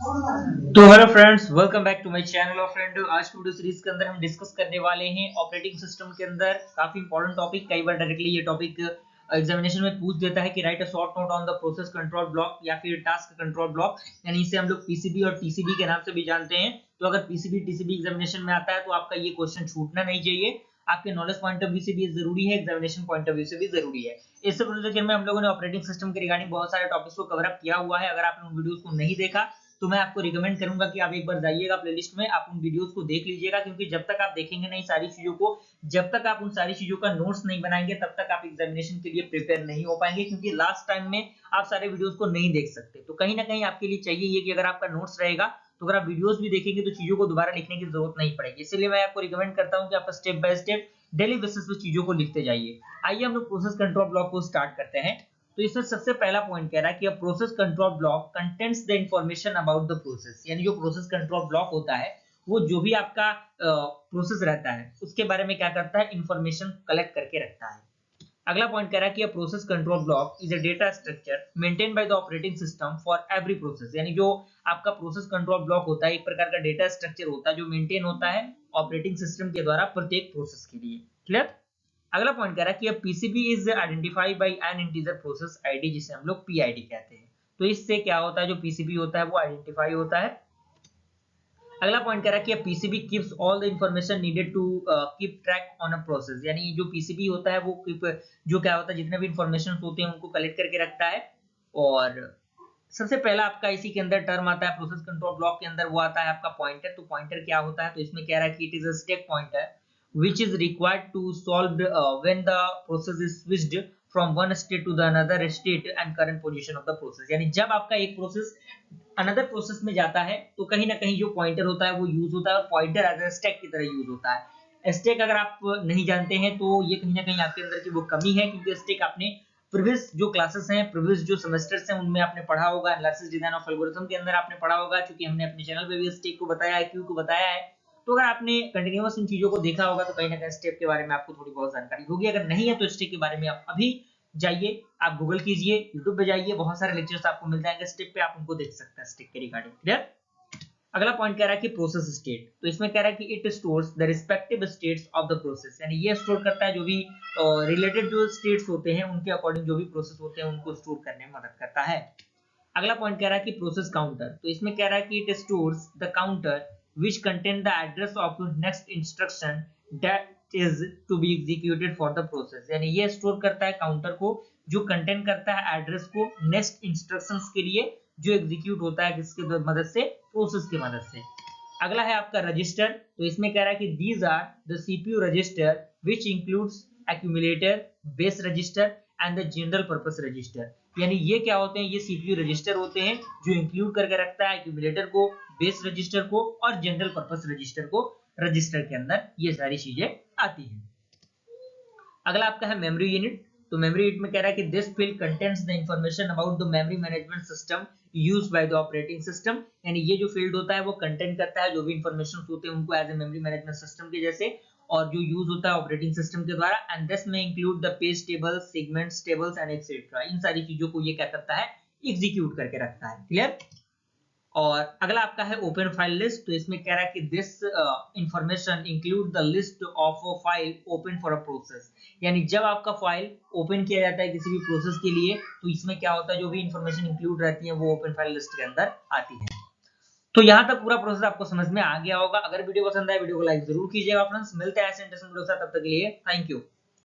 तो hello friends, welcome back to my channel. और friend, आज की वीडियो सीरीज के अंदर हम डिस्कस करने वाले हैं ऑपरेटिंग सिस्टम के अंदर काफी इंपॉर्टेंट टॉपिक। कई बार डायरेक्टली ये टॉपिक एग्जामिनेशन में पूछ देता है कि right a short note on the process control block या फिर टास्क कंट्रोल ब्लॉक, यानी इसे हम लोग पीसीबी और टीसीबी के नाम से भी जानते हैं। तो अगर पीसीबी टीसीबी एग्जामिनेशन में आता है तो आपका ये क्वेश्चन छूटना नहीं चाहिए। आपके नॉलेज पॉइंट ऑफ व्यू से भी जरूरी है, एग्जामिनेशन पॉइंट ऑफ व्यू से भी जरूरी है। इस प्रोजेक्ट में हम लोगों ने ऑपरेटिंग सिस्टम के रिगार्डिंग बहुत सारे टॉपिक्स को कवर अप किया हुआ है। अगर आपने उन वीडियोस को नहीं देखा तो मैं आपको रिकमेंड करूंगा कि आप एक बार जाइएगा प्लेलिस्ट में, आप उन वीडियोस को देख लीजिएगा, क्योंकि जब तक आप देखेंगे नहीं सारी चीजों को, जब तक आप उन सारी चीजों का नोट्स नहीं बनाएंगे, तब तक आप एग्जामिनेशन के लिए प्रिपेयर नहीं हो पाएंगे। क्योंकि लास्ट टाइम में आप सारे वीडियोस को नहीं देख सकते, तो कहीं ना कहीं आपके लिए चाहिए ये कि अगर आपका नोट्स रहेगा तो अगर आप वीडियोस भी देखेंगे तो चीजों को दोबारा लिखने की जरूरत नहीं पड़ेगी। इसलिए मैं आपको रिकमेंड करता हूं कि आप step by step daily basis पे चीजों को लिखते जाइए। आइए हम लोग प्रोसेस कंट्रोल ब्लॉक को स्टार्ट करते हैं। तो इसमें सबसे पहला पॉइंट कह रहा है कि a process control block contents the information about the process, यानी जो प्रोसेस कंट्रोल ब्लॉक होता है वो जो भी आपका प्रोसेस रहता है उसके बारे में क्या करता है, इंफॉर्मेशन कलेक्ट करके रखता है। अगला पॉइंट कह रहा है कि a process control block is a data structure maintain by the operating system for every process, यानी जो आपका प्रोसेस कंट्रोल ब्लॉक होता है एक प्रकार का डेटा स्ट्रक्चर होता है जो मेंटेन होता है ऑपरेटिंग सिस्टम के द्वारा प्रत्येक प्रोसेस के लिए। क्लियर। अगला पॉइंट कह रहा है कि PCB is identified by N integer process ID, जिसे हम लोग पीआईडी कहते हैं। तो इससे क्या होता है, जो पीसीबी होता है वो आइडेंटिफाई होता है। अगला पॉइंट कह रहा है कि PCB keeps all the information needed to keep track on a process, यानी जो पीसीबी होता है वो जो क्या होता है, जितने भी इंफॉर्मेशन होते हैं उनको कलेक्ट करके रखता है। और सबसे पहला आपका इसी के अंदर टर्म आता है प्रोसेस कंट्रोल ब्लॉक के अंदर, वो आता है आपका पॉइंटर। तो पॉइंटर क्या होता है, तो इसमें कह रहा है कि it is a stack pointer which is required to solve when the process is switched from one state to the another state and current position of the process, यानी जब आपका एक प्रोसेस अनदर प्रोसेस में जाता है तो कहीं ना कहीं जो पॉइंटर होता है वो यूज होता है, और पॉइंटर एज अ स्टैक की तरह यूज होता है। स्टैक अगर आप नहीं जानते हैं तो ये कहीं ना कहीं आपके अंदर की वो कमी है, क्योंकि स्टैक आपने प्रीवियस जो क्लासेस हैं, प्रीवियस जो सेमेस्टर्स हैं उनमें आपने पढ़ा होगा, एनालिसिस डिजाइन ऑफ एल्गोरिथम के अंदर आपने पढ़ा होगा, क्योंकि हमने अपने चैनल पे भी स्टैक को बताया है, क्यू को बताया है। तो अगर आपने कंटिन्यूअस इन चीजों को देखा होगा तो कहीं ना कहीं स्टेप के बारे में आपको थोड़ी बहुत जानकारी होगी। अगर नहीं है तो स्टेप के बारे में आप अभी जाइए, आप गूगल कीजिए, यूट्यूब पे जाइए, बहुत सारे लेक्चर्स आपको मिल जाएंगे स्टेप पे, आप उनको देख सकते हैं स्टेप के रिगार्डिंग। क्लियर। अगला पॉइंट कह रहा है कि प्रोसेस स्टेट, तो इसमें कह रहा है कि it stores the respective states of the process, यानी ये स्टोर करता है जो भी रिलेटेड जो स्टेट्स होते हैं उनके अकॉर्डिंग जो भी प्रोसेस होते हैं उनको स्टोर करने में मदद करता है। अगला पॉइंट कह रहा है कि प्रोसेस काउंटर, तो इसमें कह रहा है कि it stores the counter which contain the address of next instruction that is to be executed for the process, यानी ये स्टोर करता है काउंटर को जो कंटेन करता है एड्रेस को नेक्स्ट इंस्ट्रक्शंस के लिए जो एग्जीक्यूट होता है किसके मदद से, प्रोसेस की मदद से। अगला है आपका रजिस्टर, तो इसमें कह रहा है कि these are the CPU register which includes accumulator, base register and the general purpose register, यानी ये क्या होते हैं, ये सीपीयू रजिस्टर होते हैं जो इंक्लूड करके रखता है एक्यूमुलेटर को, बेस रजिस्टर को और जनरल पर्पस रजिस्टर को। रजिस्टर के अंदर ये सारी चीजें आती हैं। अगला आपका है मेमोरी यूनिट, तो मेमोरी यूनिट में कह रहा है कि this field contents the information about the memory management system used by the operating system, यानी ये जो फील्ड होता है वो कंटेंट करता है जो भी इंफॉर्मेशन होते हैं उनको as a memory management system के जैसे, और जो यूज होता है ऑपरेटिंग सिस्टम के द्वारा। एंड दिस में include the page table, segments tables and etcetera, इन सारी चीजों को ये क्या करता है, एग्जीक्यूट करके रखता है। क्लियर। और अगला आपका है ओपन फाइल लिस्ट, तो इसमें कह रहा है कि this information include the list of a file open for a process, यानी जब आपका फाइल ओपन किया जाता है किसी भी प्रोसेस के लिए तो इसमें क्या होता है, जो भी इंफॉर्मेशन इंक्लूड रहती है वो ओपन फाइल लिस्ट के अंदर आती है। तो यहाँ तक पूरा प्रोसेस आपको समझ में आ गया होगा। अगर वीडियो पसंद आए वीडियो को लाइक जरूर कीजिएगा फ्रेंड्स। मिलते हैं ऐसे इंटरेस्टिंग वीडियो के साथ, तब तक के लिए थैंक यू।